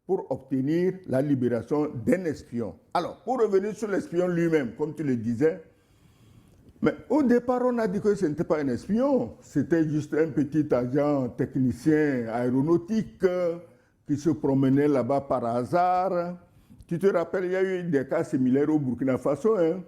pour obtenir la libération d'un espion. Alors, pour revenir sur l'espion lui-même, comme tu le disais, mais au départ, on a dit que ce n'était pas un espion, c'était juste un petit agent technicien aéronautique qui se promenait là-bas par hasard. Tu te rappelles, il y a eu des cas similaires au Burkina Faso. Hein?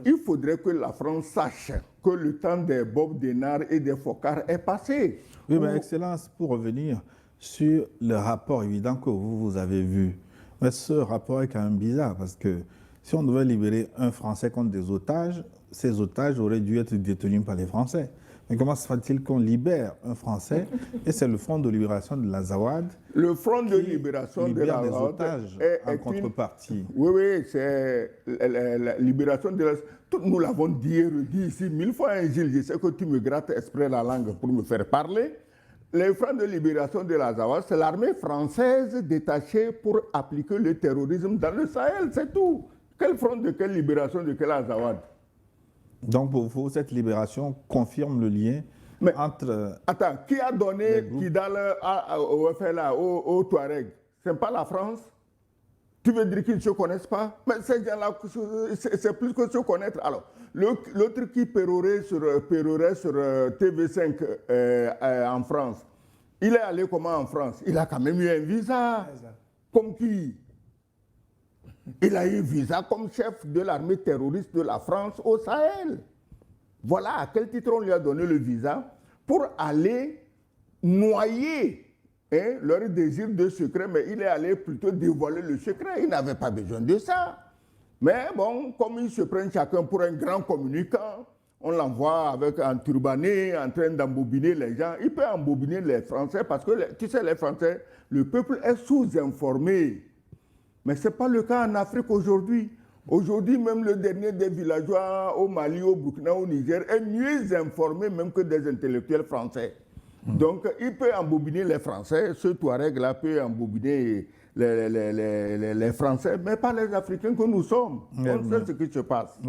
Il faudrait que la France sache que le temps des Bob Denard et des Foccart est passé. Oui, mais Excellence, pour revenir sur le rapport évident que vous avez vu, mais ce rapport est quand même bizarre parce que si on devait libérer un Français contre des otages, ces otages auraient dû être détenus par les Français. Mais comment se fait-il qu'on libère un Français et c'est le Front de libération de l'Azawad le Front de libération de libère l'Azawad des otages en contrepartie. Oui, c'est la libération de l'Azawad. Nous l'avons dit et redit ici 1000 fois, hein, Gilles. Je sais que tu me grattes exprès la langue pour me faire parler. Les Fronts de libération de l'Azawad, c'est l'armée française détachée pour appliquer le terrorisme dans le Sahel, c'est tout. Quel front de quelle libération de quel Azawad? Donc pour vous, cette libération confirme le lien entre... Attends, qui a donné Kidal au FLA, au Touareg? Ce n'est pas la France? Tu veux dire qu'ils ne se connaissent pas? Mais ces gens-là, c'est plus que se connaître. Alors, l'autre qui pérorait sur TV5 en France, il est allé comment en France? Il a quand même eu un visa. Comme qui? Il a eu un visa comme chef de l'armée terroriste de la France au Sahel. Voilà à quel titre on lui a donné le visa pour aller noyer leur désir de secret, mais il est allé plutôt dévoiler le secret. Il n'avait pas besoin de ça. Mais bon, comme ils se prennent chacun pour un grand communicant, on l'envoie avec un turbané en train d'embobiner les gens. Il peut embobiner les Français parce que, tu sais, les Français, le peuple est sous-informé. Mais ce n'est pas le cas en Afrique aujourd'hui. Aujourd'hui, même le dernier des villageois au Mali, au Burkina, au Niger est mieux informé même que des intellectuels français. Donc, il peut embobiner les Français, ce Touareg-là peut embobiner les Français, mais pas les Africains que nous sommes. On sait ce qui se passe.